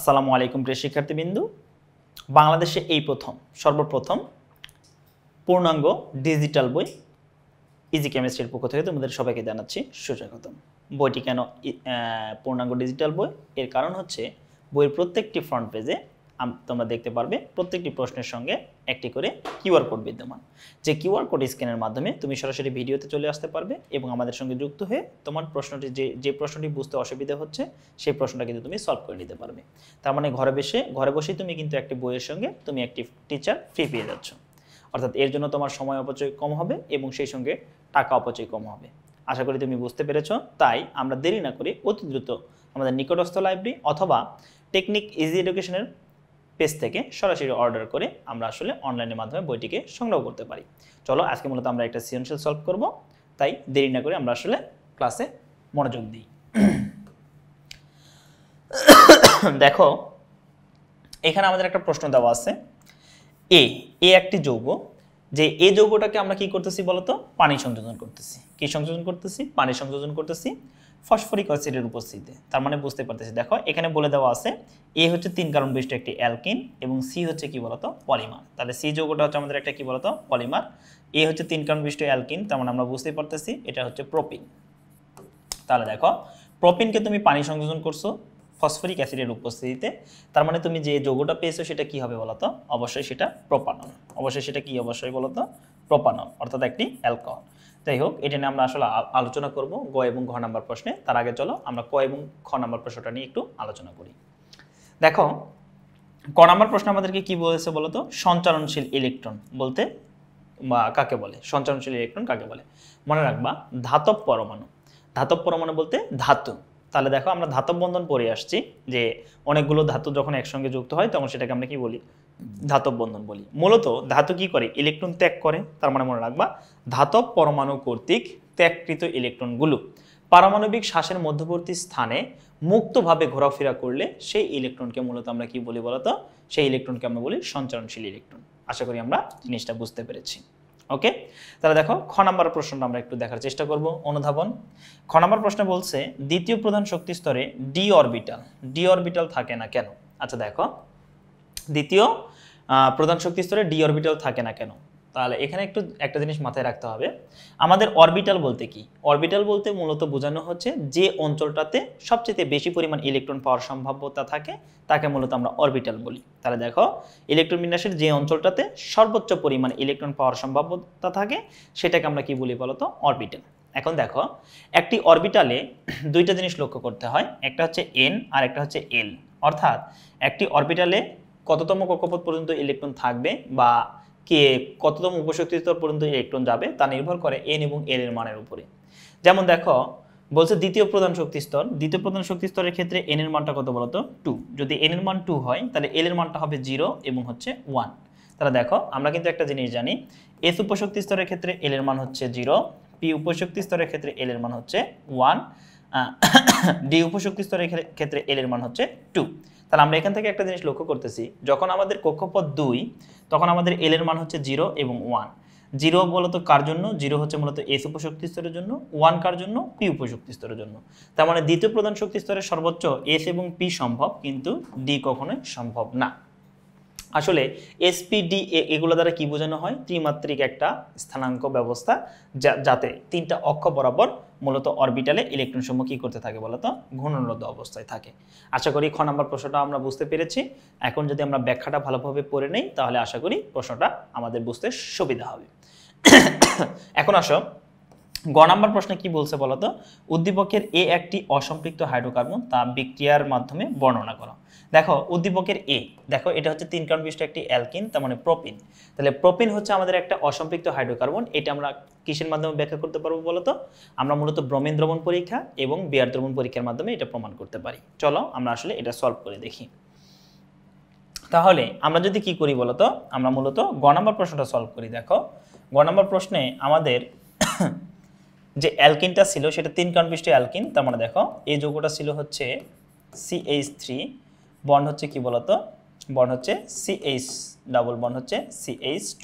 আসসালামু আলাইকুম প্রিয় শিক্ষার্থীবৃন্দ। বাংলাদেশে এই সর্বপ্রথম পূর্ণাঙ্গ ডিজিটাল বই ইজি কেমিস্ট্রির পক্ষ থেকে তোমাদের সবাইকে জানাচ্ছি সুস্বাগতম। বইটি কেন পূর্ণাঙ্গ ডিজিটাল বই? এর কারণ হচ্ছে বইয়ের প্রত্যেকটি ফ্রন্ট পেজে তোমরা দেখতে পারবে প্রত্যেকটি প্রশ্নের সঙ্গে একটি করে কিউআর কোড বিদ্যমান। যে কিউআর কোড স্ক্যানের মাধ্যমে তুমি সরাসরি ভিডিওতে চলে আসতে পারবে এবং আমাদের সঙ্গে যুক্ত হয়ে তোমার প্রশ্নটি যে প্রশ্নটি বুঝতে অসুবিধা হচ্ছে সেই প্রশ্নটা কিন্তু তুমি সলভ করে নিতে পারবে। তার মানে ঘরে বসেই তুমি কিন্তু একটি বইয়ের সঙ্গে তুমি একটি টিচার ফ্রি পেয়ে যাচ্ছ। অর্থাৎ এর জন্য তোমার সময় অপচয় কম হবে এবং সেই সঙ্গে টাকা অপচয় কম হবে। আশা করি তুমি বুঝতে পেরেছ। তাই আমরা দেরি না করে অতি দ্রুত আমাদের নিকটস্থ লাইব্রেরি অথবা টেকনিক ইজি এডুকেশনের পেজ থেকে সরাসরি অর্ডার করে আমরা আসলে অনলাইনের মাধ্যমে বইটিকে সংগ্রহ করতে পারি। চলো আজকে মূলত আমরা একটা সৃজনশীল সলভ করব, তাই দেরি না করে আমরা আসলে ক্লাসে মনোযোগ দিই। দেখো এখানে আমাদের একটা প্রশ্ন দেওয়া আছে। এ একটি যৌগ, যে এই যৌগটাকে আমরা কি করতেছি বলতো? পানি সংযোজন করতেছি। কি সংযোজন করতেছি? পানি সংযোজন করতেছি ফসফরিক অ্যাসিডের উপস্থিতিতে। তার মানে বুঝতে পারতেছি, দেখো এখানে বলে দেওয়া আছে এ হচ্ছে 3 কার্বন বিশিষ্ট একটি অ্যালকিন এবং সি হচ্ছে কি বলতো? পলিমার। তাহলে সি যৌগটা হচ্ছে আমাদের একটা কি বলতো? পলিমার। এ হচ্ছে 3 কার্বন বিশিষ্ট অ্যালকিন, তার মানে আমরা বুঝতেই পারতেছি এটা হচ্ছে প্রোপিন। তাহলে দেখো প্রোপিনকে তুমি পানি সংযোজন করছো ফসফরিক অ্যাসিডের উপস্থিতিতে, তার মানে তুমি যে যৌগটা পেয়েছো সেটা কি হবে বলতো? অবশ্যই সেটা প্রোপানল। অবশ্যই সেটা কি? অবশ্যই বলতো প্রোপানল, অর্থাৎ একটি অ্যালকোহল। যাই হোক, এটা নিয়ে আমরা আসলে আলোচনা করব গ এবং ঘ নাম্বার প্রশ্নে। তার আগে চলো আমরা ক এবং খ নাম্বার প্রশ্নটা নিয়ে একটু আলোচনা করি। দেখো ক নাম্বার প্রশ্ন আমাদেরকে কি বলেছে বলতো? সঞ্চারণশীল ইলেকট্রন বলতে বা কাকে বলে? সঞ্চারণশীল ইলেকট্রন কাকে বলে? মনে রাখবা ধাতব পরমাণু। ধাতব পরমাণু বলতে ধাতু। তাহলে দেখো আমরা ধাতব বন্ধন পড়ে আসছি যে অনেকগুলো ধাতু যখন একসঙ্গে যুক্ত হয় তখন সেটাকে আমরা কি বলি? ধাতব বন্ধন বলি। মূলত ধাতু কি করে? ইলেকট্রন ত্যাগ করে। তার মানে মনে রাখবা ধাতব পরমাণু কর্তৃক ত্যাগকৃত ইলেকট্রনগুলো পারমাণবিক শ্বাসের মধ্যবর্তী স্থানে মুক্তভাবে ঘোরাফেরা করলে সেই ইলেকট্রনকে মূলত আমরা কি বলি বলতো? সেই ইলেকট্রনকে আমরা বলি সঞ্চারণশীল ইলেকট্রন। আশা করি আমরা জিনিসটা বুঝতে পেরেছি। ওকে, তাহলে দেখো খ নাম্বার প্রশ্নটা আমরা একটু দেখার চেষ্টা করব। অনুধাবন খ নাম্বার প্রশ্ন বলছে দ্বিতীয় প্রধান শক্তি স্তরে ডি অরবিটাল থাকে না কেন? আচ্ছা দেখো দ্বিতীয় প্রধান শক্তি স্তরে ডি অরবিটাল থাকে না কেন? তাহলে এখানে একটা জিনিস মাথায় রাখতে হবে। আমাদের অরবিটাল বলতে কি? অরবিটাল বলতে মূলত বোঝানো হচ্ছে যে অঞ্চলটাতে সবচেয়ে বেশি পরিমাণ ইলেকট্রন পাওয়ার সম্ভাব্যতা থাকে তাকে মূলত আমরা অরবিটাল বলি। তাহলে দেখো ইলেকট্রন বিন্যাসের যে অঞ্চলটাতে সর্বোচ্চ পরিমাণ ইলেকট্রন পাওয়ার সম্ভাব্যতা থাকে সেটাকে আমরা কি বলি বলতো? অরবিটাল। এখন দেখো একটি অরবিটালে দুইটা জিনিস লক্ষ্য করতে হয়, একটা হচ্ছে এন আর একটা হচ্ছে এল। অর্থাৎ একটি অরবিটালে কততম কক্ষপথ পর্যন্ত ইলেকট্রন থাকবে বা কততম উপশক্তি স্তর পর্যন্ত ইলেকট্রন যাবে তা নির্ভর করে এন এবং এল এর মানের উপরে। যেমন দেখো বলছে দ্বিতীয় প্রধান শক্তি স্তরের ক্ষেত্রে এন এর মানটা কত বলতো? 2। যদি এন এর মান 2 হয় তাহলে এল এর মানটা হবে 0 এবং হচ্ছে 1। তাহলে দেখো আমরা কিন্তু একটা জিনিস জানি, এস উপশক্তি স্তরের ক্ষেত্রে এল এর মান হচ্ছে 0, পি উপশক্তি স্তরের ক্ষেত্রে এল এর মান হচ্ছে 1, ডি উপশক্তি স্তরের ক্ষেত্রে এল এর মান হচ্ছে 2। তাহলে আমরা এখান থেকে একটা জিনিস লক্ষ্য করতেছি, যখন আমাদের কক্ষপথ 2 তখন আমাদের এল এর মান হচ্ছে 0 এবং 1। 0 মূলত কার জন্য? 0 হচ্ছে মূলত এস উপশক্তি স্তরের জন্য, 1 কার জন্য? পি উপশক্তি স্তরের জন্য। তার মানে দ্বিতীয় প্রধান শক্তি স্তরের সর্বোচ্চ এস এবং পি সম্ভব, কিন্তু ডি কখনোই সম্ভব না। আসলে এসপিডি এগুলো দ্বারা কি বোঝানো হয়? ত্রিমাত্রিক একটা স্থানাঙ্ক ব্যবস্থা যাতে তিনটা অক্ষ বরাবর মূলত অরবিটালে ইলেকট্রন সমূহ কি করতে থাকে বলতো? ঘূর্ণনরত অবস্থায় থাকে। আশা করি খ নাম্বার প্রশ্নটা আমরা বুঝতে পেরেছি। এখন যদি আমরা ব্যাখ্যাটা ভালোভাবে পড়ে নেই তাহলে আশা করি প্রশ্নটা আমাদের বুঝতে সুবিধা হবে। এখন আসো গ নাম্বার প্রশ্নে কি বলছে বলতো? উদ্দীপকের এ একটি অসম্পৃক্ত হাইড্রোকার্বন, তা বিক্রিয়ার মাধ্যমে বর্ণনা করো। দেখো উদ্দীপকের এ, দেখো এটা হচ্ছে 3 কার্বন বিশিষ্ট একটি অ্যালকিন, তার মানে প্রোপিন। তাহলে প্রোপিন হচ্ছে আমাদের একটা অসম্পৃক্ত হাইড্রোকার্বন। এটা আমরা কিসের মাধ্যমে ব্যাখ্যা করতে পারবো বলতো? আমরা মূলত ব্রোমিন দ্রবণ পরীক্ষা এবং বিয়ার দ্রবণ পরীক্ষার মাধ্যমে এটা প্রমাণ করতে পারি। চলো আমরা আসলে এটা সলভ করে দেখি। তাহলে আমরা যদি কি করি বলতো? আমরা মূলত গ নাম্বার প্রশ্নটা সলভ করি। দেখো গ নাম্বার প্রশ্নে আমাদের যে অ্যালকিনটা ছিল সেটা 3 কার্বন বিশিষ্ট অ্যালকিন। তার মানে দেখো এই যৌগটা ছিল হচ্ছে CH3, বন্ড হচ্ছে কি বলতো? বন্ড হচ্ছে CH ডাবল বন্ড হচ্ছে CH2,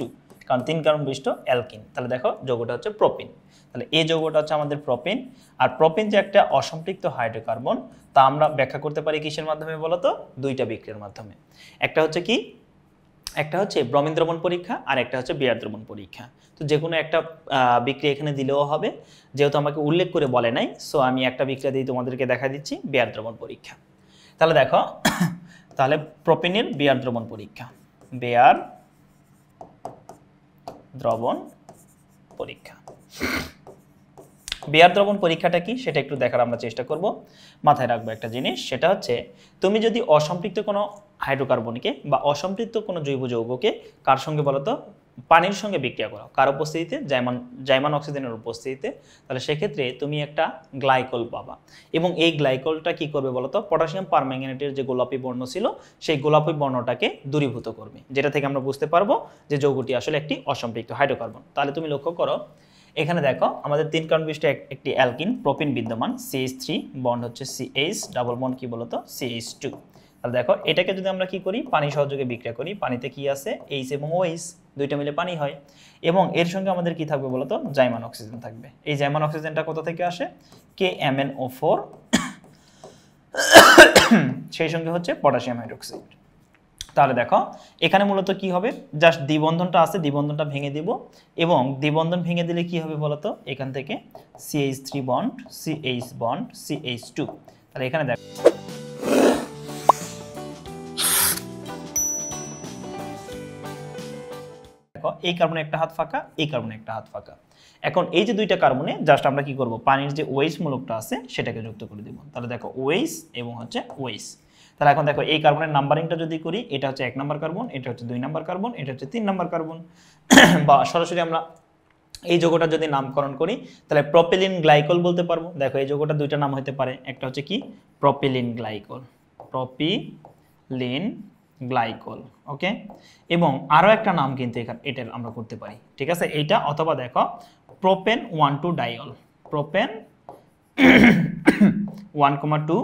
কারণ 3 কার্বন বিশিষ্ট অ্যালকিন। তাহলে দেখো যৌগটা হচ্ছে প্রোপিন। তাহলে এই যৌগটা হচ্ছে আমাদের প্রোপিন। আর প্রোপিন যে একটা অসম্পৃক্ত হাইড্রোকার্বন তা আমরা ব্যাখ্যা করতে পারি কিসের মাধ্যমে বলো তো? দুইটা বিক্রিয়ার মাধ্যমে। একটা হচ্ছে কি, একটা হচ্ছে ব্রোমিন দ্রবণ পরীক্ষা আর একটা হচ্ছে বিয়ার দ্রবণ পরীক্ষা। তো যে কোনো একটা বিক্রিয়া এখানে দিলেও হবে, যেহেতু আমাকে উল্লেখ করে বলে নাই, সো আমি একটা বিক্রিয়া দিয়ে তোমাদেরকে দেখা দিচ্ছি, বিয়ার দ্রবণ পরীক্ষা। তাহলে দেখো, তাহলে প্রোপিনের বিয়ার দ্রবণ পরীক্ষা, বিয়ার দ্রবণ পরীক্ষা। বিয়ার দ্রবণ পরীক্ষাটা কি সেটা একটু দেখার আমরা চেষ্টা করব। মাথায় রাখবো একটা জিনিস, সেটা হচ্ছে তুমি যদি অসম্পৃক্ত কোনো হাইড্রোকার্বনকে বা অসম্পৃক্ত কোনো জৈব যৌগকে কার সঙ্গে বলতো পানির সঙ্গে বিক্রিয়া করো, কার উপস্থিতিতে? জাইমান অক্সিজেনের উপস্থিতিতে, তাহলে সেক্ষেত্রে তুমি একটা গ্লাইকল পাবা। এবং এই গ্লাইকলটা কি করবে বলতো? পটাশিয়াম পারম্যাঙ্গানেটের যে গোলাপি বর্ণ ছিল সেই গোলাপি বর্ণটাকে দূরীভূত করবে, যেটা থেকে আমরা বুঝতে পারবো যে যৌগটি আসলে একটি অসম্পৃক্ত হাইড্রোকার্বন। তাহলে তুমি লক্ষ্য করো, এখানে দেখো আমাদের 3 কার্বন বিশিষ্ট একটি অ্যালকিন প্রোপিন বিদ্যমান, CH3 বন্ড হচ্ছে CH, ডাবল বন্ড কি বলতো? CH2। তাহলে দেখো এটাকে যদি আমরা কি করি, পানি সহযোগে বিক্রিয়া করি, পানিতে কি আছে? H এবং OH, দুইটা মিলে পানি হয়। এবং এর সঙ্গে আমাদের কি থাকবে বলতো? জাইমান অক্সিজেন থাকবে। এই জাইমান অক্সিজেনটা কোথা থেকে আসে? KMnO4, সেই সঙ্গে হচ্ছে পটাশিয়াম হাইড্রোক্সাইড। তাহলে দেখো এখানে মূলত কি হবে, জাস্ট দ্বিবন্ধনটা আছে, দ্বিবন্ধনটা ভেঙে দিব, এবং দ্বিবন্ধন ভেঙে দিলে কি হবে বলতো? এখান থেকে CH3 bond, CH bond, CH2। তাহলে এখানে দেখো এই কার্বনে একটা হাত ফাঁকা, এই কার্বনে একটা হাত ফাঁকা। এখন এই যে দুইটা কার্বনে জাস্ট আমরা কি করব, পানির যে OH মূলকটা আছে সেটাকে যুক্ত করে দেব। তাহলে দেখো OH এবং হচ্ছে OH। তাহলে এখন দেখো এই কার্বনের নাম্বারিংটা যদি করি, এটা হচ্ছে 1 নম্বর কার্বন, এটা হচ্ছে 2 নম্বর কার্বন, এটা হচ্ছে 3 নম্বর কার্বন। বা সরাসরি আমরা এই যৌগটা যদি নামকরণ করি তাহলে প্রোপিলিন গ্লাইকল বলতে পারবো। দেখো এই যৌগটা দুইটা নাম হতে পারে, একটা হচ্ছে কি প্রোপিলিন গ্লাইকল, প্রোপিলিন গ্লাইকল, ওকে। এবং আরো একটা নাম কিন্তু এটা আমরা করতে পারি, ঠিক আছে, এইটা। অথবা দেখো প্রোপেন 1,2 ডাইঅল, প্রোপেন 1,2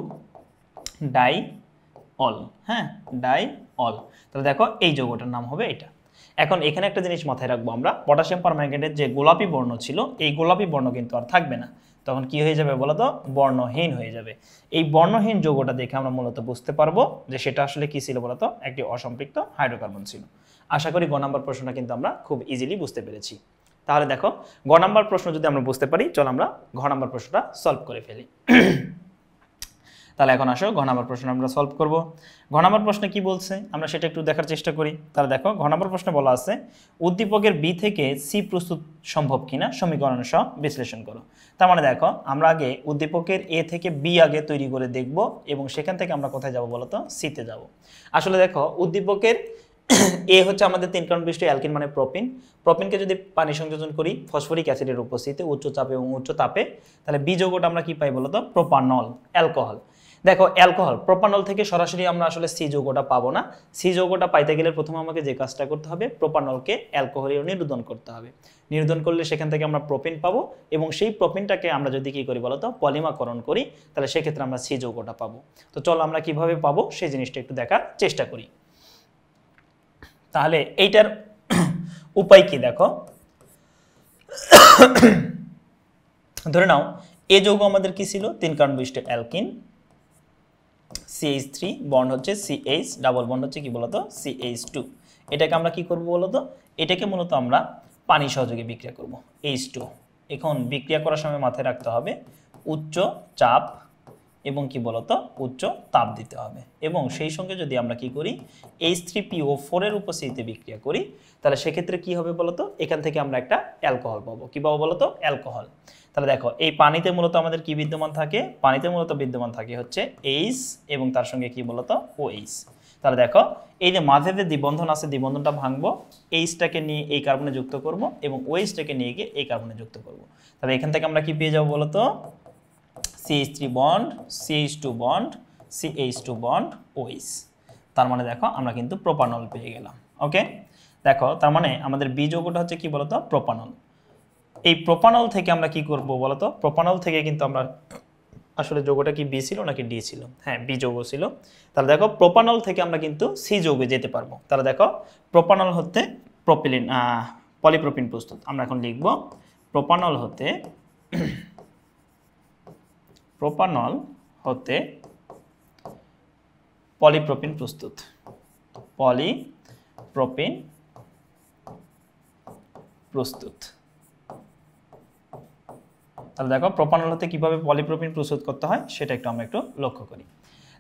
ডাইঅল, হ্যাঁ, ডাইঅল। তাহলে দেখো এই যৌগটার নাম হবে এটা। এখন এখানে একটা জিনিস মাথায় রাখবো আমরা, পটাশিয়াম পারম্যাঙ্গানেটের যে গোলাপি বর্ণ ছিল এই গোলাপি বর্ণ কিন্তু আর থাকবে না, তখন কি হয়ে যাবে বলতো? বর্ণহীন হয়ে যাবে। এই বর্ণহীন যৌগটা দেখে আমরা মূলত বুঝতে পারবো যে সেটা আসলে কি ছিল বলতো? একটি অসম্পৃক্ত হাইড্রোকার্বন ছিল। আশা করি গ নাম্বার প্রশ্নটা কিন্তু আমরা খুব ইজিলি বুঝতে পেরেছি। তাহলে দেখো গ নাম্বার প্রশ্ন যদি আমরা বুঝতে পারি, চল আমরা ঘ নাম্বার প্রশ্নটা সলভ করে ফেলি। তাহলে এখন আসো ঘ নাম্বার প্রশ্ন আমরা সলভ করব। ঘ নাম্বার প্রশ্নে কি বলছে আমরা সেটা একটু দেখার চেষ্টা করি। তাহলে দেখো ঘ নাম্বার প্রশ্নে বলা আছে উদ্দীপকের বি থেকে সি প্রস্তুত সম্ভব কিনা সমীকরণ সহ বিশ্লেষণ করো। তার মানে দেখো আমরা আগে উদ্দীপকের এ থেকে বি আগে তৈরি করে দেখব, এবং সেখান থেকে আমরা কোথায় যাব বলতো? সিতে যাব। আসলে দেখো উদ্দীপকের এ হচ্ছে আমাদের 3 কার্বন বিশিষ্ট অ্যালকিন মানে প্রোপিন। প্রোপিনকে যদি পানি সংযোজন করি ফসফরিক অ্যাসিডের উপস্থিতিতে উচ্চ চাপে এবং উচ্চ তাপে, তাহলে বি যৌগটা আমরা কি পাই বলতো? Propanol, alcohol. দেখো অ্যালকোহল, প্রোপানল থেকে সরাসরি আমরা আসলে সি যৌগটা পাবো না। সি যৌগটা পাইতে গেলে প্রথমে আমাকে যে কাজটা করতে হবে, প্রোপানলকে অ্যালকোহলে নিরোধন করতে হবে। নিরোধন করলে সেখান থেকে আমরা প্রোপিন পাবো, এবং সেই প্রোপিনটাকে আমরা যদি কি করি বলতো? পলিমাকরণ করি, তাহলে সেক্ষেত্রে আমরা সি যৌগটা পাবো। তো চলো আমরা কিভাবে পাবো সেই জিনিসটা একটু দেখার চেষ্টা করি। তাহলে এইটার উপায় কি দেখো, ধরে নাও এ যৌগ আমাদের কি ছিল? 3 কার্বন বিশিষ্ট অ্যালকিন, CH3 বন্ড হচ্ছে CH, ডাবল বন্ড হচ্ছে কি বলতো? CH2। এটাকে আমরা কি করব বলতো? এটাকে মূলত আমরা পানি সহযোগে বিক্রিয়া করব, H2। এখন বিক্রিয়া করার সময় মাথায় রাখতে হবে উচ্চ চাপ এবং কি বলতো? উচ্চ তাপ দিতে হবে। এবং সেই সঙ্গে যদি আমরা কি করি, H3PO4 এর উপস্থিতিতে বিক্রিয়া করি, তাহলে সেক্ষেত্রে কি হবে বলতো? এখান থেকে আমরা একটা অ্যালকোহল পাবো। কি পাবো বলতো? অ্যালকোহল। তাহলে দেখো এই পানিতে মূলত আমাদের কি বিদ্যমান থাকে? পানিতে মূলত বিদ্যমান থাকে হচ্ছে H এবং তার সঙ্গে কি বলতো? OH। তাহলে দেখো এই যে মাঝে যে দ্বিবন্ধন আছে, দ্বিবন্ধনটা ভাঙবো, H-টাকে নিয়ে এই কার্বনে যুক্ত করব এবং OH-টাকে নিয়ে গিয়ে এই কার্বনে যুক্ত করব। তাহলে এখান থেকে আমরা কি পেয়ে যাবো বলতো? CH3 bond, CH2 bond, CH2 bond, OH। তার মানে দেখো আমরা কিন্তু প্রোপানল পেয়ে গেলাম। ওকে, দেখো তার মানে আমাদের বি যৌগটা হচ্ছে কি বলতো? প্রোপানল। এই প্রোপানল থেকে আমরা কি করব বলতো? প্রোপানল থেকে কিন্তু আমরা আসলে যৌগটা কি বি ছিল নাকি ডি ছিল? হ্যাঁ, বি যৌগ ছিল। তাহলে দেখো প্রোপানল থেকে আমরা কিন্তু সি যৌগে যেতে পারবো। তাহলে দেখো প্রোপানল হতে প্রোপিলিন পলিপ্রোপিন প্রস্তুত। আমরা এখন লিখব প্রোপানল হতে পলিপ্রোপিন প্রস্তুত। পলিপ্রোপিন প্রস্তুত। তাহলে দেখো প্রোপানল হতে কিভাবে পলিপ্রোপিন প্রস্তুত করতে হয় সেটা আমরা একটু লক্ষ্য করি।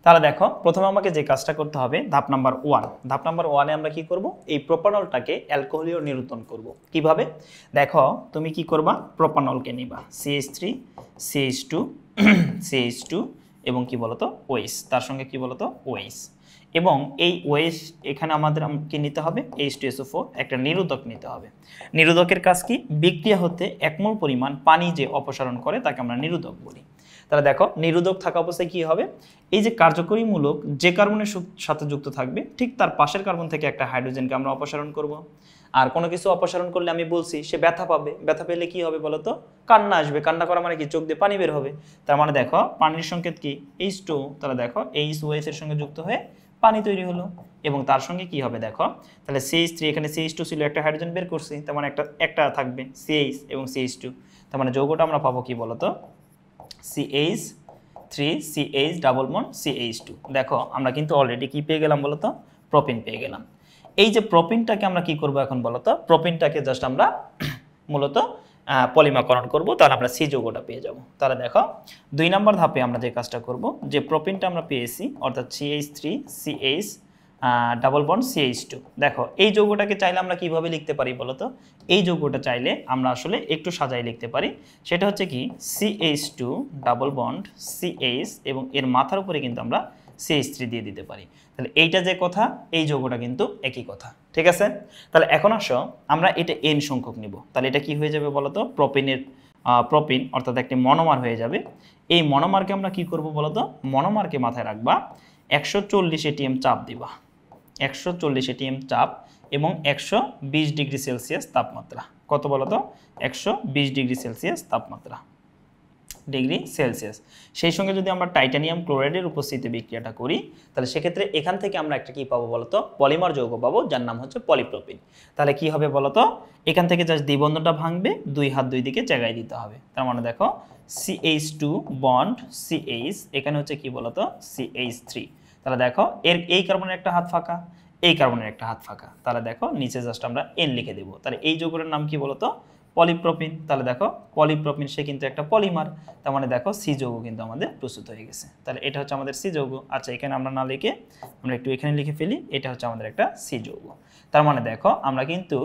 তাহলে দেখো প্রথমে আমাকে যে কাজটা করতে হবে ধাপ নাম্বার 1। ধাপ নাম্বার 1 এ আমরা কি করব, এই প্রোপানলটাকে অ্যালকোহলীয় নিরূপণ করব। কিভাবে দেখো, তুমি কি করবা, প্রোপানলকে নিবা CH3 CH2 CH2 এবং কি বলতো OH, তার সঙ্গে কি বলতো OH, এবং এই OH এখানে আমাদের কি নিতে হবে, H2SO4 একটা নিরোধক নিতে হবে। নিরোধকের কাজ কি, বিক্রিয়া হতে 1 মোল পরিমাণ পানি যে অপসারণ করে তাকে আমরা নিরোধক বলি। তাহলে দেখো নিরোধক থাকা অবস্থায় কি হবে, এই যে কার্যকরী মূলক যে কার্বনের সাথে যুক্ত থাকবে ঠিক তার পাশের কার্বন থেকে একটা হাইড্রোজেনকে আমরা অপসারণ করব। আর কোনো কিছু অপসারণ করলে আমি বলছি সে ব্যথা পাবে, ব্যথা পেলে কি হবে বলতো, কান্না আসবে। কান্না করা মানে কি, চোখ দিয়ে পানি বের হবে। তার মানে দেখো পানির সংকেত কি H2, তাহলে দেখো HOH এর সঙ্গে যুক্ত হয়ে পানি তৈরি হলো। এবং তার সঙ্গে কি হবে দেখো, তাহলে CH3 এখানে CH2 ছিল, একটা হাইড্রোজেন বের করছি, তার মানে একটা থাকবে CH এবং CH2, তার মানে যৌগটা আমরা পাবো কি বলতো CH3 CH double bond CH2। দেখো আমরা কিন্তু অলরেডি কি পেয়ে গেলাম বলতো, প্রোপিন পেয়ে গেলাম। এই যে প্রোপিনটাকে আমরা কি করব এখন বলতো, প্রোপিনটাকে জাস্ট আমরা মূলত পলিমারকরণ করব, তাহলে আমরা সি যৌগটা পেয়ে যাব। তাহলে দেখো 2 নম্বর ধাপে আমরা যে কাজটা করব, যে প্রোপিনটা আমরা পেয়েছি অর্থাৎ CH3 CH double bond CH2। দেখো এই যৌগটাকে চাইলে আমরা কিভাবে লিখতে পারি বলতো, এই যৌগটা চাইলে আমরা আসলে একটু সাজাই লিখতে পারি। সেটা হচ্ছে কি CH2 ডাবল বন্ড CH এবং এর মাথার উপরে কিন্তু আমরা CH3 দিয়ে দিতে পারি। তাহলে এইটা যে কথা, এই যৌগটা কিন্তু একই কথা, ঠিক আছে। তাহলে এখন আসো আমরা এটা n সংখ্যক নিব। তাহলে এটা কি হয়ে যাবে বলতো, প্রোপিন অর্থাৎ একটি মনোমার হয়ে যাবে। এই মনোমারকে আমরা কি করব বলতো, মনোমারকে মাথায় রাখবা 140 ATM চাপ দিবা, 140 ATM চাপ এবং 120 ডিগ্রি সেলসিয়াস তাপমাত্রা। কত বলতো, 120 ডিগ্রি সেলসিয়াস তাপমাত্রা, ডিগ্রি সেলসিয়াস। সেই সঙ্গে যদি আমরা টাইটানিয়াম ক্লোরাইডের উপস্থিতিতে বিক্রিয়াটা করি, তাহলে সেক্ষেত্রে এখান থেকে আমরা একটা কি পাবো বলতো, পলিমার যৌগ পাবো, যার নাম হচ্ছে পলিপ্রোপিন। তাহলে কি হবে বলতো, এখান থেকে জাস্ট দ্বিবন্ধনটা ভাঙবে, 2 হাত 2 দিকে জায়গায় দিতে হবে। তার মানে দেখো CH2 বন্ড CH, এখানে হচ্ছে কি বলতো CH3। তাহলে দেখো এই কার্বনের একটা হাত ফাঁকা, এই কার্বনের একটা হাত ফাঁকা। তাহলে দেখো নিচে জাস্ট আমরা N লিখে দেবো। তাহলে এই যৌগের নাম কি বলতো, পলিপ্রোপিন। তাহলে দেখো পলিপ্রোপিন সে কিন্তু একটা পলিমার, তার মানে দেখো সি যৌগ কিন্তু আমাদের প্রস্তুত হয়ে গেছে। তাহলে এটা হচ্ছে আমাদের সি যৌগ। আচ্ছা এখানে আমরা না লিখে আমরা একটু এখানে লিখে ফেলি, এটা হচ্ছে আমাদের একটা সি যৌগ। তার মানে দেখো আমরা কিন্তু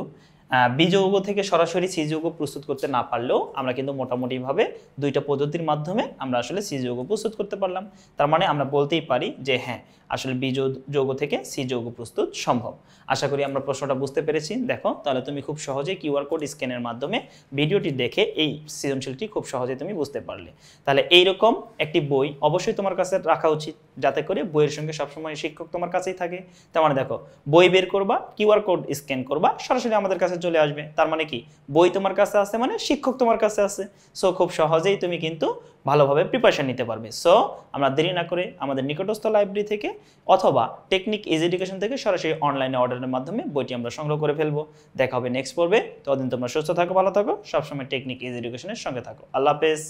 বি যৌগ থেকে সরাসরি সি যৌগ প্রস্তুত করতে না পারলেও আমরা কিন্তু মোটামুটিভাবে 2টা পদ্ধতির মাধ্যমে আমরা আসলে সি যৌগ প্রস্তুত করতে পারলাম। তার মানে আমরা বলতেই পারি যে হ্যাঁ আসলে বি যৌগ থেকে সি যৌগ প্রস্তুত সম্ভব। আশা করি আমরা প্রশ্নটা বুঝতে পেরেছি। দেখো তাহলে তুমি খুব সহজেই কিউআর কোড স্ক্যানের মাধ্যমে ভিডিওটি দেখে এই সৃজনশীলটি খুব সহজেই তুমি বুঝতে পারলে। তাহলে এইরকম একটি বই অবশ্যই তোমার কাছে রাখা উচিত, যাতে করে বইয়ের সঙ্গে সবসময় শিক্ষক তোমার কাছেই থাকে। তার মানে দেখো বই বের করবা, কিউআর কোড স্ক্যান করবা, সরাসরি আমাদের কাছে চলে আসবে। তার মানে কি বই তোমার কাছে আছে মানে শিক্ষক তোমার কাছে আছে। সো খুব সহজেই তুমি কিন্তু ভালোভাবে প্রিপারেশন নিতে পারবে। সো আমরা দেরি না করে আমাদের নিকটস্থ লাইব্রেরি থেকে অথবা টেকনিক ইজ এডুকেশন থেকে সরাসরি অনলাইনে অর্ডারের মাধ্যমে বইটি আমরা সংগ্রহ করে ফেলবো। দেখা হবে নেক্সট পর্বে। ততদিন তোমরা সুস্থ থাকো, ভালো থাকো, সবসময় টেকনিক ইজ এডুকেশনের সঙ্গে থাকো। আল্লাহ হাফেজ।